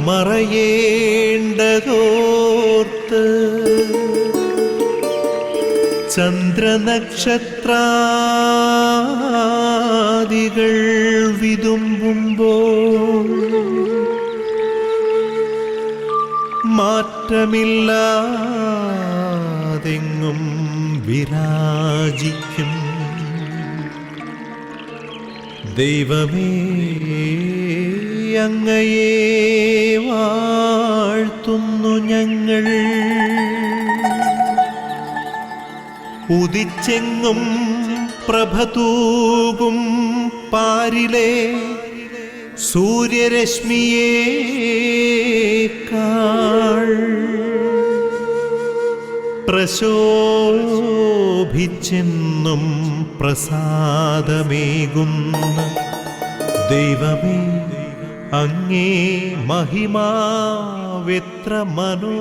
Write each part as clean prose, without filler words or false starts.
മറയേണ്ടതോർത്ത് ചന്ദ്രനക്ഷത്രാദികൾ വിതുമ്പുമ്പോൾ മാറ്റമില്ലാതെങ്ങും വിരാജിക്കും ദൈവമേ, അങ്ങയെ വാഴ്ത്തുന്നു ഞങ്ങൾ. ഉദിച്ചെങ്ങും പ്രഭതൂകും പാരിലെ സൂര്യരശ്മിയേക്കാൾ പ്രശോഭിച്ചെന്നും പ്രസാദമേകുന്ന ദൈവമേ, അങ്ങേ മഹിമാവെത്ര മനോജ്ഞം.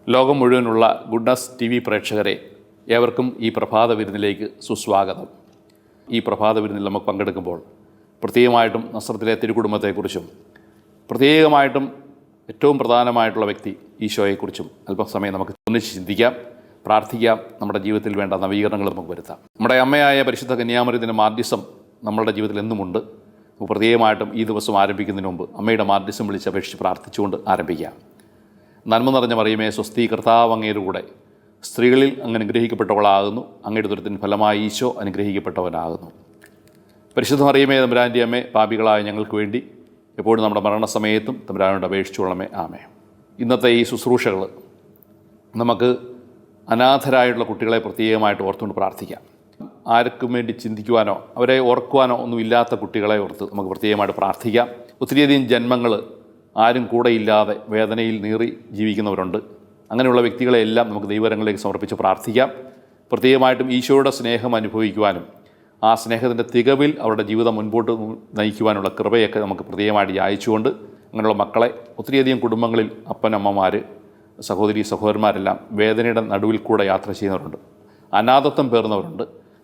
ലോകം മുഴുവനുള്ള ഗുഡ്നസ് TV പ്രേക്ഷകരെ ഏവർക്കും ഈ പ്രഭാത വിരുന്നിലേക്ക് സുസ്വാഗതം. ഈ പ്രഭാത വിരുന്നിൽ നമുക്ക് പങ്കെടുക്കുമ്പോൾ പ്രത്യേകമായിട്ടും നസ്രത്തിലെ തിരുകുടുംബത്തെക്കുറിച്ചും പ്രത്യേകമായിട്ടും ഏറ്റവും പ്രധാനമായിട്ടുള്ള വ്യക്തി ഈശോയെക്കുറിച്ചും അല്പസമയം നമുക്ക് ഒന്നിച്ച് ചിന്തിക്കാം, പ്രാർത്ഥിക്കാം. നമ്മുടെ ജീവിതത്തിൽ വേണ്ട നവീകരണങ്ങൾ നമുക്ക് വരുത്താം. നമ്മുടെ അമ്മയായ പരിശുദ്ധ കന്യാമറിയത്തിൻ്റെ മാധ്യസ്ഥം നമ്മളുടെ ജീവിതത്തിൽ എന്നുമുണ്ട്. നമുക്ക് പ്രത്യേകമായിട്ടും ഈ ദിവസം ആരംഭിക്കുന്നതിന് മുമ്പ് അമ്മയുടെ മാധ്യസ്ഥം വിളിച്ച് അപേക്ഷിച്ച് പ്രാർത്ഥിച്ചുകൊണ്ട് ആരംഭിക്കാം. നന്മ നിറഞ്ഞ മറിയമേ, സ്വസ്തി, കർത്താവ് അങ്ങയുടെ കൂടെ, സ്ത്രീകളിൽ അങ്ങ് അനുഗ്രഹിക്കപ്പെട്ടവളാകുന്നു. അങ്ങയുടെ ദുരിതത്തിന് ഫലമായി ഈശോ അനുഗ്രഹിക്കപ്പെട്ടവനാകുന്നു. പരിശുദ്ധ മറിയമേ, തമ്പുരാൻ്റെ അമ്മേ, പാപികളായ ഞങ്ങൾക്ക് വേണ്ടി എപ്പോഴും നമ്മുടെ മരണസമയത്തും തമ്പുരാനോട് അപേക്ഷിച്ചുകൊള്ളമേ. ആമേ. ഇന്നത്തെ ഈ ശുശ്രൂഷകൾ നമുക്ക് അനാഥരായിട്ടുള്ള കുട്ടികളെ പ്രത്യേകമായിട്ട് ഓർത്തുകൊണ്ട് പ്രാർത്ഥിക്കാം. ആർക്കും വേണ്ടി ചിന്തിക്കുവാനോ അവരെ ഓർക്കുവാനോ ഒന്നുമില്ലാത്ത കുട്ടികളെ ഓർത്ത് നമുക്ക് പ്രത്യേകമായിട്ട് പ്രാർത്ഥിക്കാം. ഒത്തിരിയധികം ജന്മങ്ങൾ ആരും കൂടെയില്ലാതെ വേദനയിൽ നീറി ജീവിക്കുന്നവരുണ്ട്. അങ്ങനെയുള്ള വ്യക്തികളെല്ലാം നമുക്ക് ദൈവകരങ്ങളിലേക്ക് സമർപ്പിച്ച് പ്രാർത്ഥിക്കാം. പ്രത്യേകമായിട്ടും ഈശോയുടെ സ്നേഹം അനുഭവിക്കുവാനും ആ സ്നേഹത്തിൻ്റെ തികവിൽ അവരുടെ ജീവിതം മുൻപോട്ട് നയിക്കുവാനുള്ള കൃപയൊക്കെ നമുക്ക് പ്രത്യേകമായിട്ട് യാചിച്ചുകൊണ്ട് അങ്ങനെയുള്ള മക്കളെ, ഒത്തിരിയധികം കുടുംബങ്ങളിൽ അപ്പനമ്മമാർ, സഹോദരി സഹോദരന്മാരെല്ലാം വേദനയുടെ നടുവിൽ കൂടെ യാത്ര ചെയ്യുന്നവരുണ്ട്, അനാഥത്വം പേർന്നവരുണ്ട്.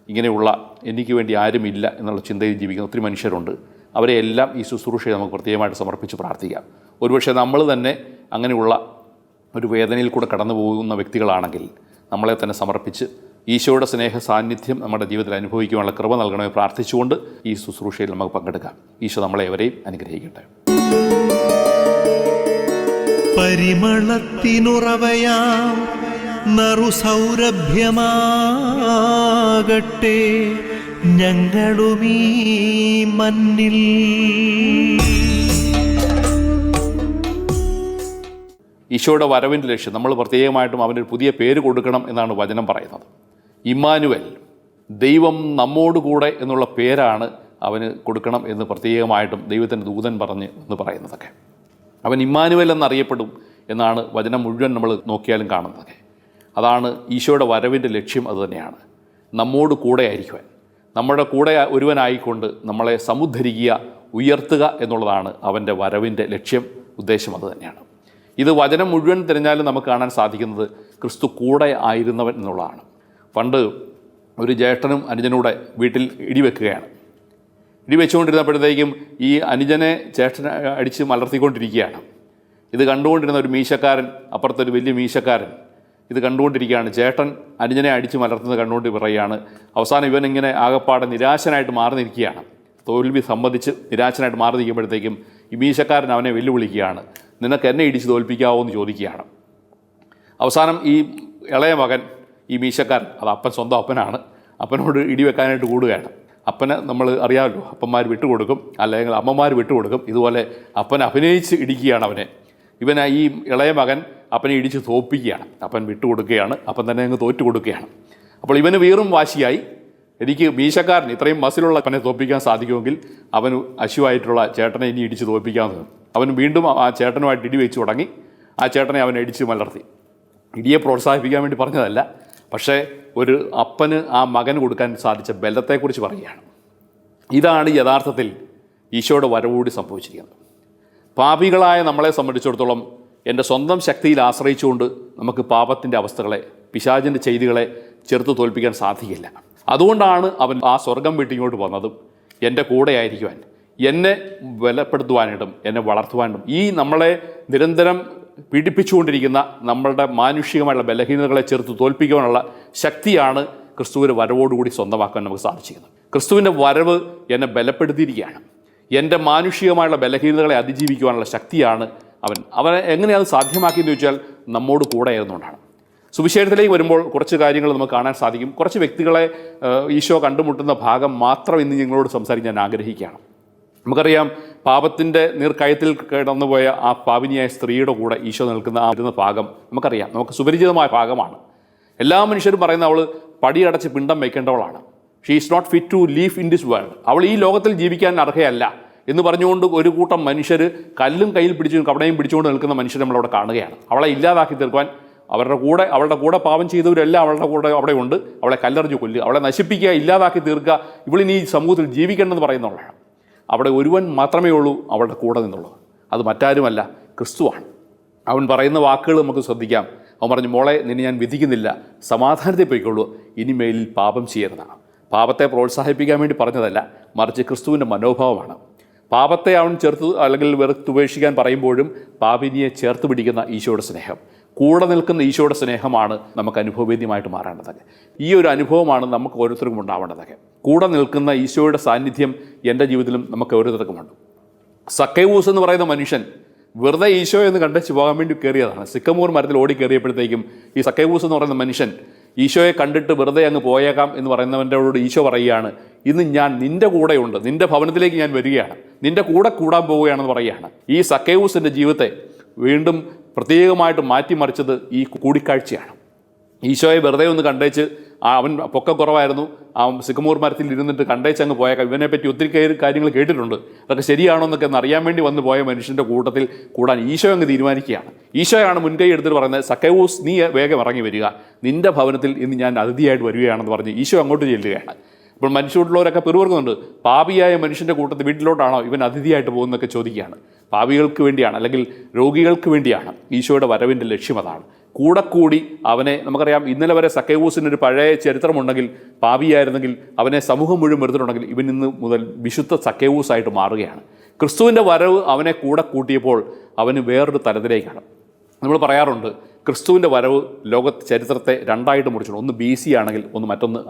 ഇങ്ങനെയുള്ള എനിക്ക് വേണ്ടി ആരുമില്ല എന്നുള്ള ചിന്തയിൽ ജീവിക്കുന്ന ഒത്തിരി മനുഷ്യരുണ്ട്. അവരെ എല്ലാം ഈ ശുശ്രൂഷയെ നമുക്ക് പ്രത്യേകമായിട്ട് സമർപ്പിച്ച് പ്രാർത്ഥിക്കാം. ഒരുപക്ഷെ നമ്മൾ തന്നെ അങ്ങനെയുള്ള ഒരു വേദനയിൽ കൂടെ കടന്നു പോകുന്ന വ്യക്തികളാണെങ്കിൽ നമ്മളെ തന്നെ സമർപ്പിച്ച് ഈശോയുടെ സ്നേഹ സാന്നിധ്യം നമ്മുടെ ജീവിതത്തിൽ അനുഭവിക്കുവാനുള്ള കൃപ നൽകണമെന്ന് പ്രാർത്ഥിച്ചുകൊണ്ട് ഈ ശുശ്രൂഷയിൽ നമുക്ക് പങ്കെടുക്കാം. ഈശോ നമ്മളെ എവരെയും അനുഗ്രഹിക്കട്ടെ. പരിമളത്തിനുറവയാം നറുസൗരഭ്യമാകട്ടെ ഞങ്ങളുമീ മണ്ണിൽ. ഈശോയുടെ വരവിൻ്റെ ലക്ഷ്യം നമ്മൾ പ്രത്യേകമായിട്ടും അവനൊരു പുതിയ പേര് കൊടുക്കണം എന്നാണ് വചനം പറയുന്നത്. ഇമ്മാനുവൽ, ദൈവം നമ്മോടുകൂടെ എന്നുള്ള പേരാണ് അവന് കൊടുക്കണം എന്ന് പ്രത്യേകമായിട്ടും ദൈവത്തിൻ്റെ ദൂതൻ പറഞ്ഞ് എന്ന് പറയുന്നതൊക്കെ. അവൻ ഇമ്മാനുവൽ എന്നറിയപ്പെടും എന്നാണ് വചനം മുഴുവൻ നമ്മൾ നോക്കിയാലും കാണുന്നതൊക്കെ. അതാണ് ഈശോയുടെ വരവിൻ്റെ ലക്ഷ്യം. അതുതന്നെയാണ് നമ്മോട് കൂടെ ആയിരിക്കുവാൻ, നമ്മുടെ കൂടെ ഒരുവനായിക്കൊണ്ട് നമ്മളെ സമുദ്ധരിക്കുക, ഉയർത്തുക എന്നുള്ളതാണ് അവൻ്റെ വരവിൻ്റെ ലക്ഷ്യം, ഉദ്ദേശം. അതുതന്നെയാണ്. ഇത് വചനം മുഴുവൻ തിരഞ്ഞാലും നമുക്ക് കാണാൻ സാധിക്കുന്നത് ക്രിസ്തു കൂടെ ആയിരുന്നവൻ എന്നുള്ളതാണ്. പണ്ട് ഒരു ജ്യേഷ്ഠനും അനുജനൂടെ വീട്ടിൽ ഇടിവെക്കുകയാണ്. ഇടിവെച്ചുകൊണ്ടിരുന്നപ്പോഴത്തേക്കും ഈ അനുജനെ ജ്യേഷ്ഠനെ അടിച്ച് മലർത്തിക്കൊണ്ടിരിക്കുകയാണ്. ഇത് കണ്ടുകൊണ്ടിരുന്ന ഒരു മീശക്കാരൻ, അപ്പുറത്തൊരു വലിയ മീശക്കാരൻ ഇത് കണ്ടുകൊണ്ടിരിക്കുകയാണ്. ചേട്ടൻ അനുജനെ അടിച്ച് മലർത്തുന്നത് കണ്ടുകൊണ്ട് പറയുകയാണ്. അവസാനം ഇവനിങ്ങനെ ആകപ്പാടെ നിരാശനായിട്ട് മാറി നിൽക്കുകയാണ്. തോൽവി സംബന്ധിച്ച് നിരാശനായിട്ട് മാറി നിൽക്കുമ്പോഴത്തേക്കും ഈ മീശക്കാരൻ അവനെ വെല്ലുവിളിക്കുകയാണ്. നിനക്ക് എന്നെ ഇടിച്ച് തോൽപ്പിക്കാവോ എന്ന് ചോദിക്കുകയാണ്. അവസാനം ഈ ഇളയ മകൻ, ഈ മീശക്കാരൻ, അത് അപ്പൻ, സ്വന്തം അപ്പനാണ്, അപ്പനോട് ഇടിവെക്കാനായിട്ട് കൂടുകയാണ്. അപ്പന് നമ്മൾ അറിയാമല്ലോ, അപ്പന്മാർ വിട്ടുകൊടുക്കും, അല്ലെങ്കിൽ അമ്മമാർ വിട്ടുകൊടുക്കും. ഇതുപോലെ അപ്പൻ അഭിനയിച്ച് ഇടിക്കുകയാണ് അവനെ. ഇവന് ഈ ഇളയ മകൻ അപ്പനെ ഇടിച്ച് തോൽപ്പിക്കുകയാണ്. അപ്പൻ വിട്ടുകൊടുക്കുകയാണ്, അപ്പൻ തന്നെ അങ്ങ് തോറ്റു കൊടുക്കുകയാണ്. അപ്പോൾ ഇവന് വീറും വാശിയായി, എനിക്ക് മീശക്കാരൻ ഇത്രയും മസിലുള്ള അപ്പനെ തോൽപ്പിക്കാൻ സാധിക്കുമെങ്കിൽ അവന് അശുവായിട്ടുള്ള ചേട്ടനെ ഇനി ഇടിച്ച് തോൽപ്പിക്കാമെന്ന്. അവൻ വീണ്ടും ആ ചേട്ടനുമായിട്ട് ഇടി വെച്ച് തുടങ്ങി. ആ ചേട്ടനെ അവൻ ഇടിച്ച് മലർത്തി. ഇടിയെ പ്രോത്സാഹിപ്പിക്കാൻ വേണ്ടി പറഞ്ഞതല്ല, പക്ഷേ ഒരു അപ്പന് ആ മകന് കൊടുക്കാൻ സാധിച്ച ബലത്തെക്കുറിച്ച് പറയുകയാണ്. ഇതാണ് യഥാർത്ഥത്തിൽ ഈശോയുടെ വരവോടി സംഭവിച്ചിരിക്കുന്നത്. പാപികളായ നമ്മളെ സംബന്ധിച്ചിടത്തോളം എൻ്റെ സ്വന്തം ശക്തിയിൽ ആശ്രയിച്ചുകൊണ്ട് നമുക്ക് പാപത്തിൻ്റെ അവസ്ഥകളെ, പിശാചിൻ്റെ ചെയ്തികളെ ചെറുത്ത് തോൽപ്പിക്കാൻ സാധിക്കില്ല. അതുകൊണ്ടാണ് അവൻ ആ സ്വർഗം വിട്ട് ഇങ്ങോട്ട് വന്നതും എൻ്റെ കൂടെ ആയിരിക്കുവാൻ, എന്നെ ബലപ്പെടുത്തുവാനായിട്ടും എന്നെ വളർത്തുവാനായിട്ടും ഈ നമ്മളെ നിരന്തരം പീഡിപ്പിച്ചുകൊണ്ടിരിക്കുന്ന നമ്മളുടെ മാനുഷികമായുള്ള ബലഹീനതകളെ ചെറുത്ത് തോൽപ്പിക്കുവാനുള്ള ശക്തിയാണ് ക്രിസ്തുവിൻ്റെ വരവോടുകൂടി സ്വന്തമാക്കാൻ നമുക്ക് സാധിച്ചിരിക്കുന്നത്. ക്രിസ്തുവിൻ്റെ വരവ് എന്നെ ബലപ്പെടുത്തിയിരിക്കുകയാണ്. എൻ്റെ മാനുഷികമായുള്ള ബലഹീനതകളെ അതിജീവിക്കുവാനുള്ള ശക്തിയാണ് അവനെ എങ്ങനെയാണ് സാധ്യമാക്കിയെന്ന് ചോദിച്ചാൽ നമ്മോട് കൂടെ ആയിരുന്നുകൊണ്ടാണ്. സുവിശേഷത്തിലേക്ക് വരുമ്പോൾ കുറച്ച് കാര്യങ്ങൾ നമുക്ക് കാണാൻ സാധിക്കും. കുറച്ച് വ്യക്തികളെ ഈശോ കണ്ടുമുട്ടുന്ന ഭാഗം മാത്രം ഇന്ന് നിങ്ങളോട് സംസാരിക്കാൻ ഞാൻ ആഗ്രഹിക്കുകയാണ്. നമുക്കറിയാം, പാപത്തിൻ്റെ നീർക്കയത്തിൽ കിടന്നുപോയ ആ പാപിനിയായ സ്ത്രീയുടെ കൂടെ ഈശോ നിൽക്കുന്ന ആ ഇരുന്ന ഭാഗം നമുക്കറിയാം, നമുക്ക് സുപരിചിതമായ ഭാഗമാണ്. എല്ലാ മനുഷ്യരും പറയുന്ന അവൾ പടിയടച്ച് പിണ്ടം വയ്ക്കേണ്ടവളാണ്. She is not fit to live in this world. അവൾ ഈ ലോകത്തിൽ ജീവിക്കാൻ അർഹയല്ല എന്ന് പറഞ്ഞുകൊണ്ട് ഒരു കൂട്ടം മനുഷ്യർ കല്ലും കയ്യിൽ പിടിച്ചും കവണയും പിടിച്ചുകൊണ്ട് നിൽക്കുന്ന മനുഷ്യർ നമ്മളവിടെ കാണുകയാണ്. അവളെ ഇല്ലാതാക്കി തീർക്കുവാൻ അവളുടെ കൂടെ പാപം ചെയ്തവരെല്ലാം അവളുടെ കൂടെ അവിടെ ഉണ്ട്. അവളെ കല്ലെറിഞ്ഞ് കൊല്ലുക, അവളെ നശിപ്പിക്കുക, ഇല്ലാതാക്കി തീർക്കുക, ഇവളിനി ഈ സമൂഹത്തിൽ ജീവിക്കേണ്ടെന്ന് പറയുന്നുള്ളതാണ്. അവിടെ ഒരുവൻ മാത്രമേ ഉള്ളൂ അവളുടെ കൂടെ നിന്നുള്ളത്. അത് മറ്റാരുമല്ല, ക്രിസ്തുവാണ്. അവൻ പറയുന്ന വാക്കുകൾ നമുക്ക് ശ്രദ്ധിക്കാം. അവൻ പറഞ്ഞു, മോളെ, നിന്നെ ഞാൻ വിധിക്കുന്നില്ല, സമാധാനത്തെ പോയിക്കൊള്ളൂ, ഇനിമേലിൽ പാപം ചെയ്യരുതാണ്. പാപത്തെ പ്രോത്സാഹിപ്പിക്കാൻ വേണ്ടി പറഞ്ഞതല്ല, മറിച്ച് ക്രിസ്തുവിൻ്റെ മനോഭാവമാണ്. പാപത്തെ അവൻ അല്ലെങ്കിൽ വെറുത്തുപേക്ഷിക്കാൻ പറയുമ്പോഴും പാപിനിയെ ചേർത്ത് പിടിക്കുന്ന ഈശോയുടെ സ്നേഹം, കൂടെ നിൽക്കുന്ന ഈശോയുടെ സ്നേഹമാണ് നമുക്ക് അനുഭവവേദ്യമായിട്ട് മാറേണ്ടതൊക്കെ. ഈ ഒരു അനുഭവമാണ് നമുക്ക് ഓരോരുത്തർക്കും ഉണ്ടാവേണ്ടതൊക്കെ. കൂടെ നിൽക്കുന്ന ഈശോയുടെ സാന്നിധ്യം എൻ്റെ ജീവിതത്തിലും നമുക്ക് ഓരോരുത്തർക്കുമുണ്ട്. സക്കേവൂസ് എന്ന് പറയുന്ന മനുഷ്യൻ വെറുതെ ഈശോ എന്ന് കണ്ടേച്ച് പോകാൻ വേണ്ടി കയറിയതാണ്. സിക്കമൂർ മരത്തിൽ ഓടി കയറിയപ്പോഴത്തേക്കും ഈ സക്കേവൂസ് എന്ന് പറയുന്ന മനുഷ്യൻ ഈശോയെ കണ്ടിട്ട് വെറുതെ അങ്ങ് പോയേക്കാം എന്ന് പറയുന്നവൻ്റെയോട് ഈശോ പറയുകയാണ്, ഇന്ന് ഞാൻ നിൻ്റെ കൂടെയുണ്ട്, നിൻ്റെ ഭവനത്തിലേക്ക് ഞാൻ വരികയാണ്, നിൻ്റെ കൂടെ കൂടാൻ പോവുകയാണെന്ന് പറയുകയാണ്. ഈ സക്കേവൂസിൻ്റെ ജീവിതത്തെ വീണ്ടും പ്രത്യേകമായിട്ട് മാറ്റിമറിച്ചത് ഈ കൂടിക്കാഴ്ചയാണ്. ഈശോയെ വെറുതെ ഒന്ന് കണ്ടേച്ച് അവൻ പൊക്കക്കുറവായിരുന്നു, ആ സിക്കമൂർ മരത്തിൽ ഇരുന്നിട്ട് കണ്ടേച്ച് അങ്ങ് പോയേക്കാം, ഇവനെപ്പറ്റി ഒത്തിരി കാര്യങ്ങൾ കേട്ടിട്ടുണ്ട്, അതൊക്കെ ശരിയാണോ എന്നൊക്കെ അറിയാൻ വേണ്ടി വന്ന് പോയ മനുഷ്യൻ്റെ കൂട്ടത്തിൽ കൂടാൻ ഈശോ അങ്ങ് തീരുമാനിക്കുകയാണ്. ഈശോയാണ് മുൻകൈ എടുത്തിട്ട് പറയുന്നത്, സക്കേവൂസ്, നീ വേഗം ഇറങ്ങി വരിക, നിൻ്റെ ഭവനത്തിൽ ഇന്ന് ഞാൻ അതിഥിയായിട്ട് വരികയാണെന്ന് പറഞ്ഞ് ഈശോ അങ്ങോട്ട് ചെല്ലുകയാണ്. ഇപ്പോൾ മനുഷ്യരുള്ളവരൊക്കെ പെറുവർക്കുന്നുണ്ട്, പാപിയായ മനുഷ്യൻ്റെ കൂട്ടത്തിൽ വീട്ടിലോട്ടാണോ ഇവൻ അതിഥിയായിട്ട് പോകുന്നതൊക്കെ ചോദിക്കുകയാണ്. പാപികൾക്ക് വേണ്ടിയാണ്, അല്ലെങ്കിൽ രോഗികൾക്ക് വേണ്ടിയാണ് ഈശോയുടെ വരവിൻ്റെ ലക്ഷ്യം. അതാണ് കൂടി അവനെ, നമുക്കറിയാം, ഇന്നലെ വരെ സക്കേവൂസിനൊരു പഴയ ചരിത്രമുണ്ടെങ്കിൽ, പാപിയായിരുന്നെങ്കിൽ അവനെ സമൂഹം മുഴുവൻ വെറുതെയുണ്ടെങ്കിൽ, ഇവൻ ഇന്ന് മുതൽ വിശുദ്ധ സക്കേവൂസായിട്ട് മാറുകയാണ്. ക്രിസ്തുവിൻ്റെ വരവ് അവനെ കൂടെ കൂട്ടിയപ്പോൾ അവന് വേറൊരു തലത്തിലേക്കാണ്. നമ്മൾ പറയാറുണ്ട്, ക്രിസ്തുവിൻ്റെ വരവ് ലോക ചരിത്രത്തെ രണ്ടായിട്ട് മുറിച്ചിട്ടുണ്ട്. ഒന്ന് BC ആണെങ്കിൽ മറ്റൊന്ന്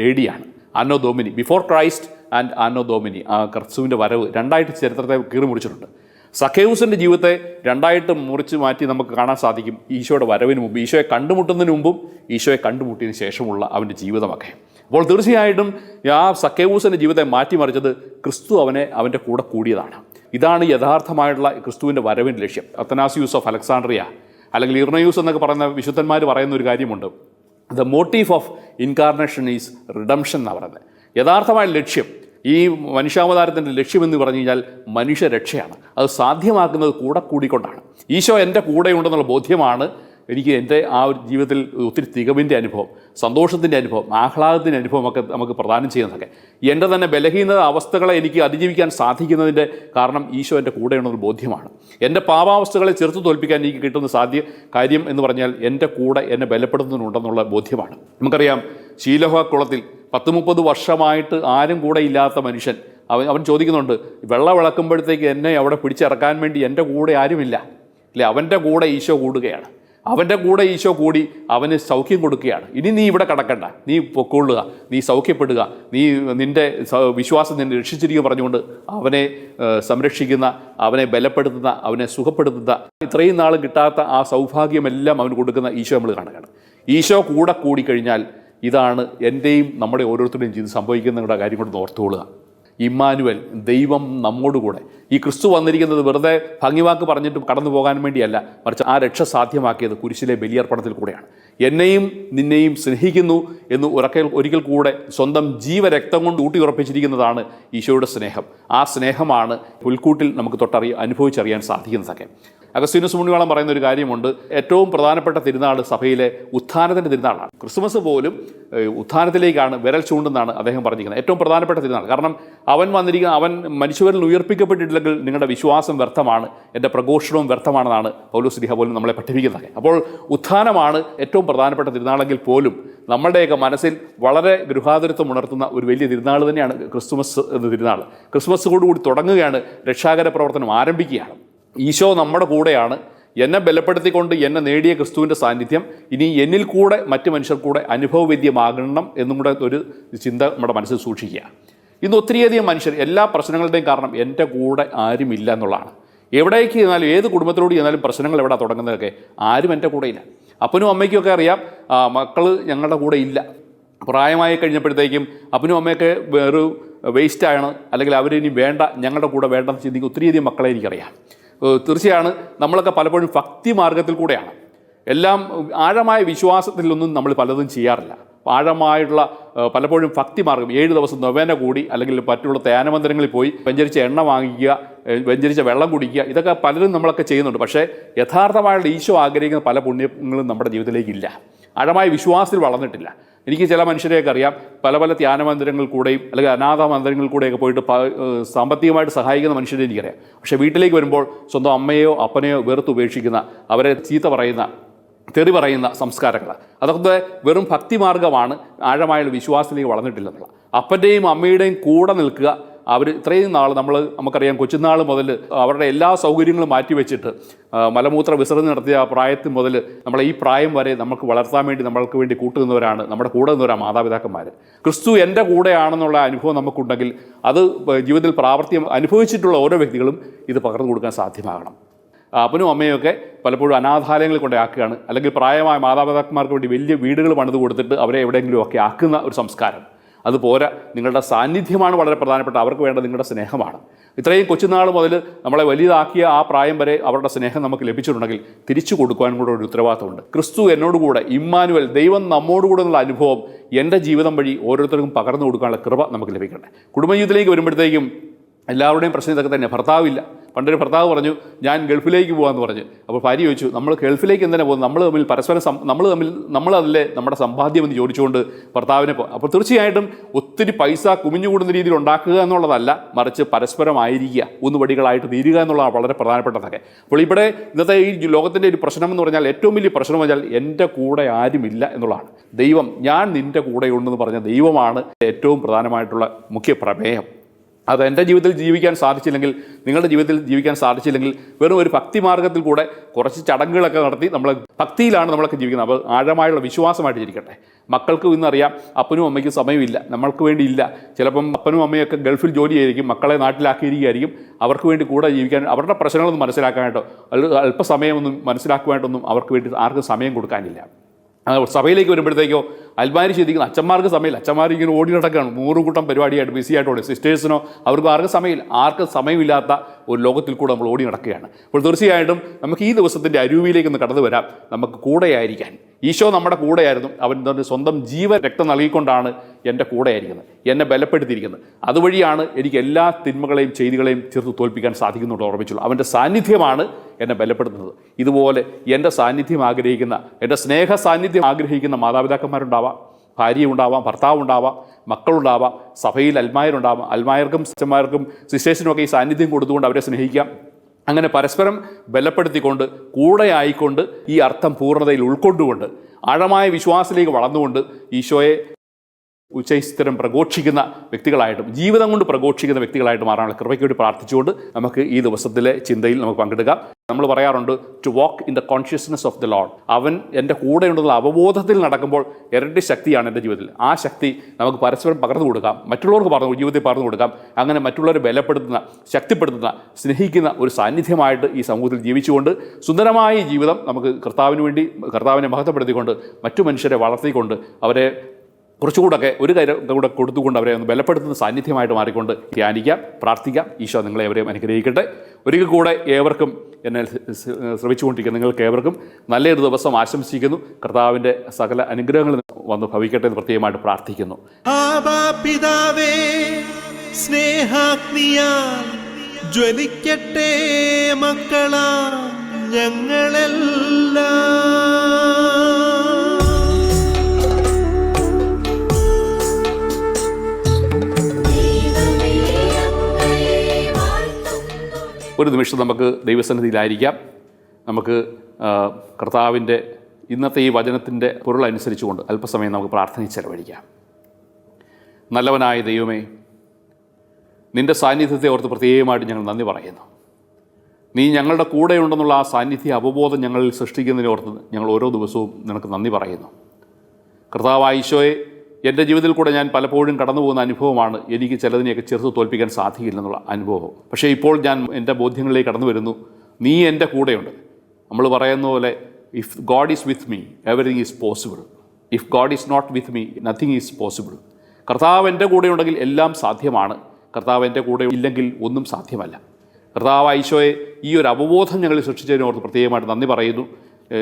AD ആണ്. ആനോ ഡോമിനി, ബിഫോർ ക്രൈസ്റ്റ് ആൻഡ് ആനോ ഡോമിനി. ആ ക്രിസ്തുവിൻ്റെ വരവ് രണ്ടായിട്ട് ചരിത്രത്തെ കീറി മുറിച്ചിട്ടുണ്ട്. സക്കേവൂസിൻ്റെ ജീവിതത്തെ രണ്ടായിട്ട് മുറിച്ച് മാറ്റി നമുക്ക് കാണാൻ സാധിക്കും. ഈശോയുടെ വരവിന് മുമ്പ്, ഈശോയെ കണ്ടുമുട്ടുന്നതിന് മുമ്പും ഈശോയെ കണ്ടുമുട്ടിയതിന് ശേഷമുള്ള അവൻ്റെ ജീവിതമൊക്കെ. അപ്പോൾ തീർച്ചയായിട്ടും ആ സക്കേവൂസിൻ്റെ ജീവിതത്തെ മാറ്റിമറിച്ചത് ക്രിസ്തു അവൻ്റെ കൂടെ കൂടിയതാണ്. ഇതാണ് യഥാർത്ഥമായിട്ടുള്ള ക്രിസ്തുവിൻ്റെ വരവിൻ്റെ ലക്ഷ്യം. അത്തനാസിയൂസ് ഓഫ് അലക്സാണ്ട്രിയ അല്ലെങ്കിൽ ഇർണയൂസ് എന്നൊക്കെ പറയുന്ന വിശുദ്ധന്മാർ പറയുന്ന ഒരു കാര്യമുണ്ട്, the motive of incarnation is redemption എന്നാണ് പറയുന്നത്. യഥാർത്ഥമായ ലക്ഷ്യം, ഈ മനുഷ്യാവതാരത്തിൻ്റെ ലക്ഷ്യമെന്ന് പറഞ്ഞു കഴിഞ്ഞാൽ മനുഷ്യരക്ഷയാണ്. അത് സാധ്യമാക്കുന്നത് കൂടിക്കൊണ്ടാണ്. ഈശോ എൻ്റെ കൂടെയുണ്ടെന്നുള്ള ബോധ്യമാണ് എനിക്ക് എൻ്റെ ആ ഒരു ജീവിതത്തിൽ ഒത്തിരി തികവിൻ്റെ അനുഭവം, സന്തോഷത്തിൻ്റെ അനുഭവം, ആഹ്ലാദത്തിൻ്റെ അനുഭവമൊക്കെ നമുക്ക് പ്രദാനം ചെയ്യുന്നതൊക്കെ. എൻ്റെ തന്നെ ബലഹീനത അവസ്ഥകളെ എനിക്ക് അതിജീവിക്കാൻ സാധിക്കുന്നതിൻ്റെ കാരണം ഈശോ എൻ്റെ കൂടെയുണ്ടെന്നുള്ള ബോധ്യമാണ്. എൻ്റെ പാപാവസ്ഥകളെ ചെറുത്ത് തോൽപ്പിക്കാൻ എനിക്ക് കിട്ടുന്ന കാര്യം എന്ന് പറഞ്ഞാൽ എൻ്റെ കൂടെ എന്നെ ബലപ്പെടുത്തുന്നുണ്ടെന്നുള്ള ബോധ്യമാണ്. നമുക്കറിയാം, ശീലോഹ കുളത്തിൽ 10-30 വർഷമായിട്ട് ആരും കൂടെ ഇല്ലാത്ത മനുഷ്യൻ അവൻ ചോദിക്കുന്നുണ്ട്, വെള്ളം വിളക്കുമ്പോഴത്തേക്ക് എന്നെ അവിടെ പിടിച്ചിറക്കാൻ വേണ്ടി എൻ്റെ കൂടെ ആരുമില്ല അല്ലേ? അവൻ്റെ കൂടെ ഈശോ കൂടുകയാണ്. അവൻ്റെ കൂടെ ഈശോ കൂടി അവന് സൗഖ്യം കൊടുക്കുകയാണ്. ഇനി നീ ഇവിടെ കിടക്കണ്ട, നീ പൊക്കൊള്ളുക, നീ സൗഖ്യപ്പെടുക, നിൻ്റെ വിശ്വാസം നിന്നെ രക്ഷിച്ചിരിക്കുക പറഞ്ഞുകൊണ്ട് അവനെ സംരക്ഷിക്കുന്ന, അവനെ ബലപ്പെടുത്തുന്ന, അവനെ സുഖപ്പെടുത്തുന്ന, ഇത്രയും നാൾ കിട്ടാത്ത ആ സൗഭാഗ്യമെല്ലാം അവന് കൊടുക്കുന്ന ഈശോ നമ്മൾ കാണുകയാണ്. ഈശോ കൂടെ കൂടിക്കഴിഞ്ഞാൽ ഇതാണ് എൻ്റെയും നമ്മുടെ ഓരോരുത്തരുടെയും ജീവിതം സംഭവിക്കുന്ന കാര്യം കൊണ്ട് ഓർത്തുകൊള്ളുക. ഇമ്മാനുവൽ, ദൈവം നമ്മോടുകൂടെ. ഈ ക്രിസ്തു വന്നിരിക്കുന്നത് വെറുതെ ഭംഗിവാക്ക് പറഞ്ഞിട്ട് കടന്നു പോകാൻ വേണ്ടിയല്ല, മറിച്ച് ആ രക്ഷ സാധ്യമാക്കിയത് കുരിശിലെ ബലിയർപ്പണത്തിൽ കൂടെയാണ്. എന്നെയും നിന്നെയും സ്നേഹിക്കുന്നു എന്ന് ഒരിക്കൽ കൂടെ സ്വന്തം ജീവരക്തം കൊണ്ട് ഊട്ടിയുറപ്പിച്ചിരിക്കുന്നതാണ് ഈശോയുടെ സ്നേഹം. ആ സ്നേഹമാണ് പുൽക്കൂട്ടിൽ നമുക്ക് അനുഭവിച്ചറിയാൻ സാധിക്കുന്നതൊക്കെ. അഗസ്തീനോസ് പുണ്യവാളൻ പറയുന്ന ഒരു കാര്യമുണ്ട്, ഏറ്റവും പ്രധാനപ്പെട്ട തിരുനാൾ സഭയിലെ ഉത്ഥാനത്തിൻ്റെ തിരുനാളാണ്. ക്രിസ്മസ് പോലും ഉത്ഥാനത്തിലേക്കാണ് വിരൽ ചൂണ്ടെന്നാണ് അദ്ദേഹം പറഞ്ഞിരിക്കുന്നത്. ഏറ്റവും പ്രധാനപ്പെട്ട തിരുനാൾ. കാരണം അവൻ മനുഷ്യരിൽ ഉയർപ്പിക്കപ്പെട്ടിട്ടില്ലെങ്കിൽ നിങ്ങളുടെ വിശ്വാസം വ്യർത്ഥമാണ്, എൻ്റെ പ്രഘോഷണവും വ്യർത്ഥമാണെന്നാണ് പൗലോസ് ശ്ലീഹ പോലും നമ്മളെ പഠിപ്പിക്കുന്നത്. അപ്പോൾ ഉത്ഥാനമാണ് ഏറ്റവും പ്രധാനപ്പെട്ട തിരുനാളെങ്കിൽ പോലും നമ്മളുടെയൊക്കെ മനസ്സിൽ വളരെ ഗൃഹാതുരത്വം ഉണർത്തുന്ന ഒരു വലിയ തിരുനാൾ തന്നെയാണ് ക്രിസ്തുമസ് എന്ന തിരുനാൾ. ക്രിസ്മസോടുകൂടി തുടങ്ങുകയാണ്, രക്ഷാകര പ്രവർത്തനം ആരംഭിക്കുകയാണ്. ഈശോ നമ്മുടെ കൂടെയാണ്. എന്നെ ബലപ്പെടുത്തിക്കൊണ്ട് എന്നെ നേടിയ ക്രിസ്തുവിൻ്റെ സാന്നിധ്യം ഇനി എന്നിൽ കൂടെ മറ്റ് മനുഷ്യർ കൂടെ അനുഭവവേദ്യമാകണം എന്നും കൂടെ ഒരു ചിന്ത നമ്മുടെ മനസ്സിൽ സൂക്ഷിക്കുക. ഇന്ന് ഒത്തിരിയധികം മനുഷ്യർ എല്ലാ പ്രശ്നങ്ങളുടെയും കാരണം എൻ്റെ കൂടെ ആരുമില്ല എന്നുള്ളതാണ്. എവിടേക്ക് ചെന്നാലും ഏത് കുടുംബത്തിലൂടെ ചെന്നാലും പ്രശ്നങ്ങൾ എവിടെ തുടങ്ങുന്നതൊക്കെ ആരും എൻ്റെ കൂടെയില്ല. അപ്പനും അമ്മയ്ക്കൊക്കെ അറിയാം മക്കൾ ഞങ്ങളുടെ കൂടെ ഇല്ല. പ്രായമായി കഴിഞ്ഞപ്പോഴത്തേക്കും അപ്പനും അമ്മയൊക്കെ വേറെ വേസ്റ്റാണ്, അല്ലെങ്കിൽ അവരിനി വേണ്ട, ഞങ്ങളുടെ കൂടെ വേണ്ടെന്ന് ചിന്തിക്കും ഒത്തിരിയധികം മക്കളെ എനിക്കറിയാം. തീർച്ചയാണ് നമ്മളൊക്കെ പലപ്പോഴും ഭക്തി മാർഗത്തിൽ കൂടെയാണ്. എല്ലാം ആഴമായ വിശ്വാസത്തിലൊന്നും നമ്മൾ പലതും ചെയ്യാറില്ല. ആഴമായിട്ടുള്ള പലപ്പോഴും ഭക്തി മാർഗം 7 ദിവസം നൊവേന കൂടി, അല്ലെങ്കിൽ മറ്റുള്ള ധ്യാനമന്ദിരങ്ങളിൽ പോയി വെഞ്ചരിച്ച എണ്ണ വാങ്ങിക്കുക, വെഞ്ചരിച്ച വെള്ളം കുടിക്കുക, ഇതൊക്കെ പലരും നമ്മളൊക്കെ ചെയ്യുന്നുണ്ട്. പക്ഷേ യഥാർത്ഥമായുള്ള ഈശോ ആഗ്രഹിക്കുന്ന പല പുണ്യങ്ങളും നമ്മുടെ ജീവിതത്തിലേക്കില്ല. ആഴമായ വിശ്വാസത്തിൽ വളർന്നിട്ടില്ല. എനിക്ക് ചില മനുഷ്യരെയൊക്കെ അറിയാം, പല പല ധ്യാനമന്ദിരങ്ങളിൽ കൂടെയും അല്ലെങ്കിൽ അനാഥ മന്ദിരങ്ങളിൽ കൂടെയൊക്കെ പോയിട്ട് സാമ്പത്തികമായിട്ട് സഹായിക്കുന്ന മനുഷ്യരെ എനിക്കറിയാം. പക്ഷേ വീട്ടിലേക്ക് വരുമ്പോൾ സ്വന്തം അമ്മയോ അപ്പനെയോ വെറുത്ത് ഉപേക്ഷിക്കുന്ന, അവരെ ചീത്ത പറയുന്ന, തെറി പറയുന്ന സംസ്കാരങ്ങൾ, അതൊക്കെ വെറും ഭക്തിമാർഗമാണ്. ആഴമായുള്ള വിശ്വാസത്തിലേക്ക് വളർന്നിട്ടില്ലെന്നുള്ള. അപ്പൻ്റെയും അമ്മയുടെയും കൂടെ നിൽക്കുക. അവർ ഇത്രയും നാൾ നമുക്കറിയാം, കൊച്ചുനാൾ മുതൽ അവരുടെ എല്ലാ സൗകര്യങ്ങളും മാറ്റിവെച്ചിട്ട് മലമൂത്ര വിസർജനം നടത്തിയ പ്രായത്തിൽ മുതൽ നമ്മളെ ഈ പ്രായം വരെ നമുക്ക് വളർത്താൻ വേണ്ടി നമ്മൾക്ക് വേണ്ടി കൂട്ടുനിന്നവരാണ്, നമ്മുടെ കൂടെ നിന്നവരാണ് മാതാപിതാക്കന്മാർ. ക്രിസ്തു എൻ്റെ കൂടെയാണെന്നുള്ള അനുഭവം നമുക്കുണ്ടെങ്കിൽ അത് ജീവിതത്തിൽ പ്രാവർത്തികം അനുഭവിച്ചിട്ടുള്ള ഓരോ വ്യക്തികളും ഇത് പകർന്നു കൊടുക്കാൻ സാധ്യമാകണം. അപ്പനും അമ്മയൊക്കെ പലപ്പോഴും അനാഥാലയങ്ങളിൽ കൊണ്ടേ ആക്കുകയാണ്, അല്ലെങ്കിൽ പ്രായമായ മാതാപിതാക്കന്മാർക്ക് വേണ്ടി വലിയ വീടുകൾ പണിത് കൊടുത്തിട്ട് അവരെ എവിടെയെങ്കിലും ഒക്കെ ആക്കുന്ന ഒരു സംസ്കാരം. അതുപോരാ, നിങ്ങളുടെ സാന്നിധ്യമാണ് വളരെ പ്രധാനപ്പെട്ട. അവർക്ക് വേണ്ട നിങ്ങളുടെ സ്നേഹമാണ്. ഇത്രയും കൊച്ചുനാൾ മുതൽ നമ്മളെ വലുതാക്കിയ ആ പ്രായം വരെ അവരുടെ സ്നേഹം നമുക്ക് ലഭിച്ചിട്ടുണ്ടെങ്കിൽ തിരിച്ചു കൊടുക്കുവാനും കൂടെ ഒരു ഉത്തരവാദിത്തമുണ്ട്. ക്രിസ്തു എന്നോടുകൂടെ, ഇമ്മാനുവൽ, ദൈവം നമ്മോടുകൂടെ എന്നുള്ള അനുഭവം എൻ്റെ ജീവിതം വഴി ഓരോരുത്തർക്കും പകർന്നു കൊടുക്കാനുള്ള കൃപ നമുക്ക് ലഭിക്കട്ടെ. കുടുംബജീവിതത്തിലേക്ക് വരുമ്പോഴത്തേക്കും എല്ലാവരുടെയും പ്രശ്നം ഇതൊക്കെ തന്നെ. ഭർത്താവില്ല. പണ്ടൊരു ഭർത്താവ് പറഞ്ഞു, ഞാൻ ഗൾഫിലേക്ക് പോകാമെന്ന് പറഞ്ഞു. അപ്പോൾ ഭാര്യ ചോദിച്ചു, നമ്മൾ ഗൾഫിലേക്ക് എന്തിനാ പോകുന്നത്? നമ്മൾ തമ്മിൽ പരസ്പരം നമ്മളതല്ലേ നമ്മുടെ സമ്പാദ്യം എന്ന് ചോദിച്ചുകൊണ്ട് ഭർത്താവിനെ അപ്പോൾ തീർച്ചയായിട്ടും ഒത്തിരി പൈസ കുമിഞ്ഞുകൂടുന്ന രീതിയിൽ ഉണ്ടാക്കുക എന്നുള്ളതല്ല, മറിച്ച് പരസ്പരമായിരിക്കുക, ഊന്നുവടികളായിട്ട് തീരുക എന്നുള്ളതാണ് വളരെ പ്രധാനപ്പെട്ടതൊക്കെ. അപ്പോൾ ഇവിടെ ഇന്നത്തെ ഈ ലോകത്തിൻ്റെ ഒരു പ്രശ്നം എന്ന് പറഞ്ഞാൽ, ഏറ്റവും വലിയ പ്രശ്നം പറഞ്ഞാൽ എൻ്റെ കൂടെ ആരുമില്ല എന്നുള്ളതാണ്. ദൈവം, ഞാൻ നിൻ്റെ കൂടെയുണ്ടെന്ന് പറഞ്ഞ ദൈവമാണ് ഏറ്റവും പ്രധാനമായിട്ടുള്ള മുഖ്യ പ്രമേയം. അത് എൻ്റെ ജീവിതത്തിൽ ജീവിക്കാൻ സാധിച്ചില്ലെങ്കിൽ, നിങ്ങളുടെ ജീവിതത്തിൽ ജീവിക്കാൻ സാധിച്ചില്ലെങ്കിൽ, വെറും ഒരു ഭക്തി മാർഗത്തിൽ കൂടെ കുറച്ച് ചടങ്ങുകളൊക്കെ നടത്തി നമ്മൾ ഭക്തിയിലാണ് നമ്മളൊക്കെ ജീവിക്കുന്നത്. അപ്പോൾ ആഴമായുള്ള വിശ്വാസമായിട്ട് ഇരിക്കട്ടെ. മക്കൾക്ക് ഇന്നറിയാം അപ്പനും അമ്മയ്ക്കും സമയമില്ല, നമ്മൾക്ക് വേണ്ടി ഇല്ല. ചിലപ്പം അപ്പനും അമ്മയൊക്കെ ഗൾഫിൽ ജോലി ചെയ്തിരിക്കും, മക്കളെ നാട്ടിലാക്കിയിരിക്കുകയായിരിക്കും. അവർക്ക് വേണ്ടി കൂടെ ജീവിക്കാൻ, അവരുടെ പ്രശ്നങ്ങളൊന്നും മനസ്സിലാക്കാനായിട്ടോ അല്പസമയമൊന്നും മനസ്സിലാക്കുവാനായിട്ടൊന്നും അവർക്ക് വേണ്ടി ആർക്കും സമയം കൊടുക്കാനില്ല. സഭയിലേക്ക് വരുമ്പോഴത്തേക്കോ അൽമാരി ചെയ്തിരിക്കുന്ന അച്ഛന്മാർക്ക് സമയമില്ല. അച്ഛന്മാർ ഇങ്ങനെ ഓടി നടക്കുകയാണ്, 100 കൂട്ടം പരിപാടിയായിട്ട് ബിസിയായിട്ട് ഓടി. സിസ്റ്റേഴ്സിനോ അവർക്ക് ആർക്കും സമയമില്ല. ആർക്കും സമയമില്ലാത്ത ഒരു ലോകത്തിൽ കൂടെ നമ്മൾ ഓടി നടക്കുകയാണ്. അപ്പോൾ തീർച്ചയായിട്ടും നമുക്ക് ഈ ദിവസത്തിൻ്റെ അരുവിയിലേക്ക് ഒന്ന് കടന്നു വരാം. നമുക്ക് കൂടെയായിരിക്കാൻ ഈശോ നമ്മുടെ കൂടെയായിരുന്നു. അവൻ സ്വന്തം ജീവൻ രക്തം നൽകിക്കൊണ്ടാണ് എൻ്റെ കൂടെയായിരിക്കുന്നത്, എന്നെ ബലപ്പെടുത്തിയിരിക്കുന്നത്. അതുവഴിയാണ് എനിക്ക് എല്ലാ തിന്മകളെയും ചെയ്തികളെയും ചേർത്ത് തോൽപ്പിക്കാൻ സാധിക്കുന്നുണ്ട്. ഓർമ്മിച്ചുള്ളൂ, അവൻ്റെ സാന്നിധ്യമാണ് എന്നെ ബലപ്പെടുത്തുന്നത്. ഇതുപോലെ എൻ്റെ സാന്നിധ്യം ആഗ്രഹിക്കുന്ന, എൻ്റെ സ്നേഹ സാന്നിധ്യം ആഗ്രഹിക്കുന്ന മാതാപിതാക്കന്മാരുണ്ടാവാം, ഭാര്യയുണ്ടാവാം, ഭർത്താവുണ്ടാവാം, മക്കളുണ്ടാവാം, സഭയിൽ അൽമായരുണ്ടാവാം. അൽമായർക്കും അച്ഛന്മാർക്കും സിസ്റ്റേഴ്സിനും ഒക്കെ ഈ സാന്നിധ്യം കൊടുത്തുകൊണ്ട് അവരെ സ്നേഹിക്കാം. അങ്ങനെ പരസ്പരം ബലപ്പെടുത്തിക്കൊണ്ട്, കൂടെ ആയിക്കൊണ്ട്, ഈ അർത്ഥം പൂർണ്ണതയിൽ ഉൾക്കൊണ്ടുകൊണ്ട്, ആഴമായ വിശ്വാസത്തിലേക്ക് വളർന്നുകൊണ്ട് ഈശോയെ ഉച്ചസ്ഥിരം പ്രഘോഷിക്കുന്ന വ്യക്തികളായിട്ടും ജീവിതം കൊണ്ട് പ്രഘോഷിക്കുന്ന വ്യക്തികളായിട്ട് മാറാനുള്ള കൃപയ്ക്ക് വേണ്ടി പ്രാർത്ഥിച്ചുകൊണ്ട് നമുക്ക് ഈ ദിവസത്തിലെ ചിന്തയിൽ നമുക്ക് പങ്കെടുക്കാം. നമ്മൾ പറയാറുണ്ട്, to walk in the consciousness of the Lord. അവൻ എൻ്റെ കൂടെയുണ്ടെന്നുള്ള അവബോധത്തിൽ നടക്കുമ്പോൾ ഇരട്ടി ശക്തിയാണ് എൻ്റെ ജീവിതത്തിൽ. ആ ശക്തി നമുക്ക് പരസ്പരം പകർന്നു കൊടുക്കാം, മറ്റുള്ളവർക്ക് ജീവിതത്തിൽ പകർന്നു കൊടുക്കാം. അങ്ങനെ മറ്റുള്ളവരെ ബലപ്പെടുത്തുന്ന, ശക്തിപ്പെടുത്തുന്ന, സ്നേഹിക്കുന്ന ഒരു സാന്നിധ്യമായിട്ട് ഈ സമൂഹത്തിൽ ജീവിച്ചുകൊണ്ട് സുന്ദരമായ ജീവിതം നമുക്ക് കർത്താവിനെ മഹത്വപ്പെടുത്തിക്കൊണ്ട്, മറ്റു മനുഷ്യരെ വളർത്തിക്കൊണ്ട്, അവരെ കുറച്ചുകൂടൊക്കെ ഒരു കാര്യം കൂടെ കൊടുത്തുകൊണ്ട് അവരെ ഒന്ന് ബലപ്പെടുത്തുന്ന സാന്നിധ്യമായിട്ട് മാറിക്കൊണ്ട് ധ്യാനിക്കാം, പ്രാർത്ഥിക്കാം. ഈശോ നിങ്ങളെ അവരെയും അനുഗ്രഹിക്കട്ടെ. ഒരിക്കൽ കൂടെ ഏവർക്കും, എന്നെ ശ്രമിച്ചുകൊണ്ടിരിക്കുന്ന നിങ്ങൾക്ക് ഏവർക്കും നല്ലൊരു ദിവസം ആശംസിക്കുന്നു. കർത്താവിൻ്റെ സകല അനുഗ്രഹങ്ങളും വന്ന് ഭവിക്കട്ടെ എന്ന് പ്രത്യേകമായിട്ട് പ്രാർത്ഥിക്കുന്നു. പിതാവേ, സ്നേഹാഗ്നിയാൽ ജ്വലിക്കട്ടെ മക്കളാ ഞങ്ങളെല്ലാം. ഒരു നിമിഷം നമുക്ക് ദൈവസന്നിധിയിലായിരിക്കാം. നമുക്ക് കർത്താവിൻ്റെ ഇന്നത്തെ ഈ വചനത്തിൻ്റെ പൊരുളനുസരിച്ചുകൊണ്ട് അല്പസമയം നമുക്ക് പ്രാർത്ഥനയിൽ ചെലവഴിക്കാം. നല്ലവനായ ദൈവമേ, നിൻ്റെ സാന്നിധ്യത്തെ ഓർത്ത് പ്രത്യേകമായിട്ട് ഞങ്ങൾ നന്ദി പറയുന്നു. നീ ഞങ്ങളുടെ കൂടെയുണ്ടെന്നുള്ള ആ സാന്നിധ്യ അവബോധം ഞങ്ങളിൽ സൃഷ്ടിക്കുന്നതിനെ ഓർത്ത് ഞങ്ങൾ ഓരോ ദിവസവും നിനക്ക് നന്ദി പറയുന്നു. കർത്താവായ ഈശോയെ, എൻ്റെ ജീവിതത്തിൽ കൂടെ ഞാൻ പലപ്പോഴും കടന്നു പോകുന്ന അനുഭവമാണ് എനിക്ക് ചിലതിനെയൊക്കെ ചെറുത്ത് തോൽപ്പിക്കാൻ സാധിക്കില്ലെന്നുള്ള അനുഭവം. പക്ഷേ ഇപ്പോൾ ഞാൻ എൻ്റെ ബോധ്യങ്ങളിലേക്ക് കടന്നു വരുന്നു. നീ എൻ്റെ കൂടെയുണ്ട്. നമ്മൾ പറയുന്ന പോലെ if God is with me everything is possible, if God is not with me nothing is possible. കർത്താവ് എൻ്റെ കൂടെയുണ്ടെങ്കിൽ എല്ലാം സാധ്യമാണ്. കർത്താവ് എൻ്റെ കൂടെ ഇല്ലെങ്കിൽ ഒന്നും സാധ്യമല്ല. കർത്താവ് ഈശോയെ, ഈ ഒരു അവബോധം ഞങ്ങൾ സൃഷ്ടിച്ചതിനോർത്ത് പ്രത്യേകമായിട്ട് നന്ദി പറയുന്നു.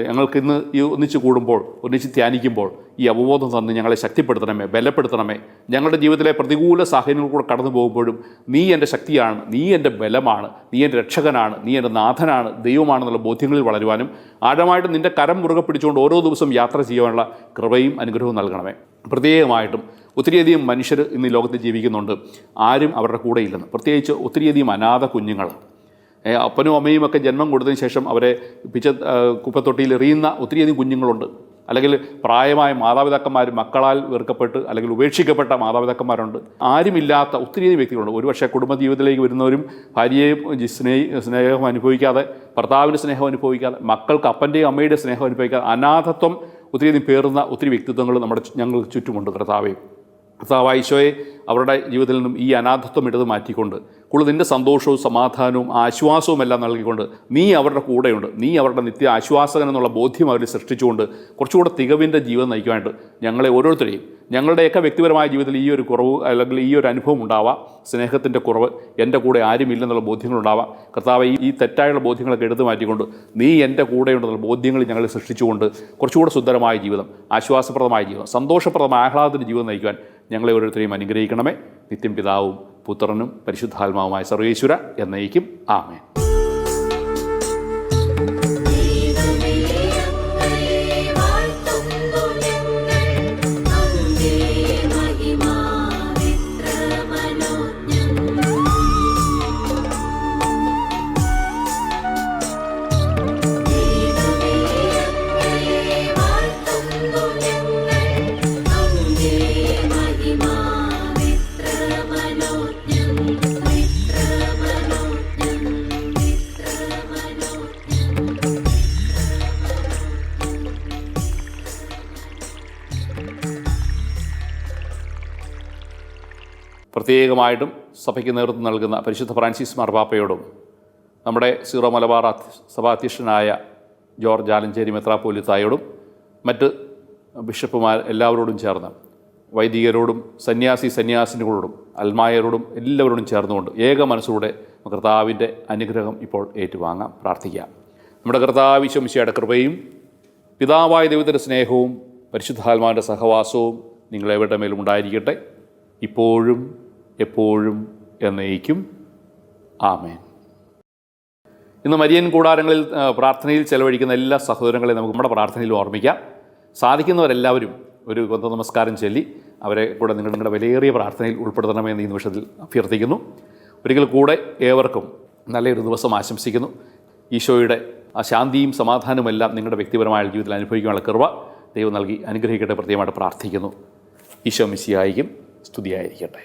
ഞങ്ങൾക്ക് ഇന്ന് ഈ ഒന്നിച്ച് കൂടുമ്പോൾ, ഒന്നിച്ച് ധ്യാനിക്കുമ്പോൾ ഈ അവബോധം തന്ന് ഞങ്ങളെ ശക്തിപ്പെടുത്തണമേ, ബലപ്പെടുത്തണമേ. ഞങ്ങളുടെ ജീവിതത്തിലെ പ്രതികൂല സാഹചര്യങ്ങൾ കൂടെ കടന്നു പോകുമ്പോഴും നീ എൻ്റെ ശക്തിയാണ്, നീ എൻ്റെ ബലമാണ്, നീ എൻ്റെ രക്ഷകനാണ്, നീ എൻ്റെ നാഥനാണ്, ദൈവമാണെന്നുള്ള ബോധ്യങ്ങളിൽ വളരുവാനും ആഴമായിട്ട് നിൻ്റെ കരം മുറുകെ പിടിച്ചുകൊണ്ട് ഓരോ ദിവസവും യാത്ര ചെയ്യുവാനുള്ള കൃപയും അനുഗ്രഹവും നൽകണമേ. പ്രത്യേകമായിട്ടും ഒത്തിരിയധികം മനുഷ്യർ ഇന്ന് ഈ ലോകത്ത് ജീവിക്കുന്നുണ്ട്, ആരും അവരുടെ കൂടെ ഇല്ലെന്ന്. പ്രത്യേകിച്ച് ഒത്തിരിയധികം അനാഥ കുഞ്ഞുങ്ങൾ, അപ്പനും അമ്മയും ഒക്കെ ജന്മം കൊടുത്തതിന് ശേഷം അവരെ കുപ്പത്തൊട്ടിയിൽ എറിയുന്ന ഒത്തിരിയധികം കുഞ്ഞുങ്ങളുണ്ട്. അല്ലെങ്കിൽ പ്രായമായ മാതാപിതാക്കന്മാർ മക്കളാൽ വെറുക്കപ്പെട്ട് അല്ലെങ്കിൽ ഉപേക്ഷിക്കപ്പെട്ട മാതാപിതാക്കന്മാരുണ്ട്. ആരുമില്ലാത്ത ഒത്തിരിയധികം വ്യക്തികളുണ്ട്. ഒരുപക്ഷെ കുടുംബജീവിതത്തിലേക്ക് വരുന്നവരും ഭാര്യയെയും സ്നേഹം അനുഭവിക്കാതെ, ഭർത്താവിൻ്റെ സ്നേഹം അനുഭവിക്കാതെ, മക്കൾക്ക് അപ്പൻ്റെയും അമ്മയുടെയും സ്നേഹം അനുഭവിക്കാതെ അനാഥത്വം ഒത്തിരിയധികം പേറുന്ന ഒത്തിരി വ്യക്തിത്വങ്ങൾ ഞങ്ങൾക്ക് ചുറ്റുമുണ്ട്. കർത്താവായ ഈശോയെ, അവരുടെ ജീവിതത്തിൽ നിന്നും ഈ അനാഥത്വം എടുത്ത് മാറ്റിക്കൊണ്ട് കൂടുതൽ നിൻ്റെ സന്തോഷവും സമാധാനവും ആശ്വാസവും എല്ലാം നൽകിക്കൊണ്ട് നീ അവരുടെ കൂടെയുണ്ട്, നീ അവരുടെ നിത്യ ആശ്വാസകൻ എന്നുള്ള ബോധ്യം അവർ സൃഷ്ടിച്ചുകൊണ്ട് കുറച്ചുകൂടെ തികവിൻ്റെ ജീവിതം നയിക്കുവാനായിട്ട് ഞങ്ങളെ ഓരോരുത്തരെയും, ഞങ്ങളുടെയൊക്കെ വ്യക്തിപരമായ ജീവിതത്തിൽ ഈ ഒരു കുറവ് അല്ലെങ്കിൽ ഈ ഒരു അനുഭവം ഉണ്ടാവാം, സ്നേഹത്തിൻ്റെ കുറവ്, എൻ്റെ കൂടെ ആരുമില്ലെന്നുള്ള ബോധ്യങ്ങളുണ്ടാവാം. കർത്താവ് ഈ തെറ്റായുള്ള ബോധ്യങ്ങളൊക്കെ എടുത്തു മാറ്റിക്കൊണ്ട് നീ എൻ്റെ കൂടെയുണ്ടെന്നുള്ള ബോധ്യങ്ങൾ ഞങ്ങളെ സൃഷ്ടിച്ചുകൊണ്ട് കുറച്ചുകൂടെ സുന്ദരമായ ജീവിതം, ആശ്വാസപ്രദമായ ജീവിതം, സന്തോഷപ്രദമായ ആഹ്ലാദത്തിൻ്റെ ജീവിതം നയിക്കുവാൻ ഞങ്ങളെ ഓരോരുത്തരെയും അനുഗ്രഹിക്കണമേ. നിത്യം പിതാവും പുത്രനും പരിശുദ്ധാത്മാവുമായ സർവേശ്വര എന്നേക്കും ആമേൻ. പ്രത്യേകമായിട്ടും സഭയ്ക്ക് നേതൃത്വം നൽകുന്ന പരിശുദ്ധ ഫ്രാൻസിസ് മാർപ്പാപ്പയോടും നമ്മുടെ സീറോ മലബാർ സഭാധ്യക്ഷനായ ജോർജ് ആലഞ്ചേരി മെത്രാപ്പോലിത്തായോടും മറ്റ് ബിഷപ്പുമാർ എല്ലാവരോടും ചേർന്ന് വൈദികരോടും സന്യാസിനികളോടും അൽമായരോടും എല്ലാവരോടും ചേർന്നുകൊണ്ട് ഏക മനസ്സോടെ കർത്താവിൻ്റെ അനുഗ്രഹം ഇപ്പോൾ ഏറ്റുവാങ്ങാം, പ്രാർത്ഥിക്കാം. നമ്മുടെ കർത്താവ് ഈശോ മിശിഹായുടെ കൃപയും പിതാവായ ദൈവത്തിൻ്റെ സ്നേഹവും പരിശുദ്ധാത്മാവിൻ്റെ സഹവാസവും നിങ്ങളെവരുടെ മേലും ഉണ്ടായിരിക്കട്ടെ, ഇപ്പോഴും എപ്പോഴും എന്നേക്കും ആമേൻ. ഇന്ന് മരിയൻ കൂടാരങ്ങളിൽ പ്രാർത്ഥനയിൽ ചെലവഴിക്കുന്ന എല്ലാ സഹോദരങ്ങളെയും നമുക്ക് നമ്മുടെ പ്രാർത്ഥനയിൽ ഓർമ്മിക്കാം. സാധിക്കുന്നവരെല്ലാവരും ഒരു ബന്ധ നമസ്കാരം ചൊല്ലി അവരെ കൂടെ നിങ്ങളുടെ വിലയേറിയ പ്രാർത്ഥനയിൽ ഉൾപ്പെടുത്തണമെന്ന് ഈ നിമിഷത്തിൽ അഭ്യർത്ഥിക്കുന്നു. ഒരിക്കൽ കൂടെ ഏവർക്കും നല്ലൊരു ദിവസം ആശംസിക്കുന്നു. ഈശോയുടെ ആ ശാന്തിയും സമാധാനവും എല്ലാം നിങ്ങളുടെ വ്യക്തിപരമായ ജീവിതത്തിൽ അനുഭവിക്കാനുള്ള കൃപ ദൈവം നൽകി അനുഗ്രഹിക്കട്ടെ പ്രത്യേകമായിട്ട് പ്രാർത്ഥിക്കുന്നു. ഈശോ മിശിഹായിക്കും സ്തുതിയായിരിക്കട്ടെ.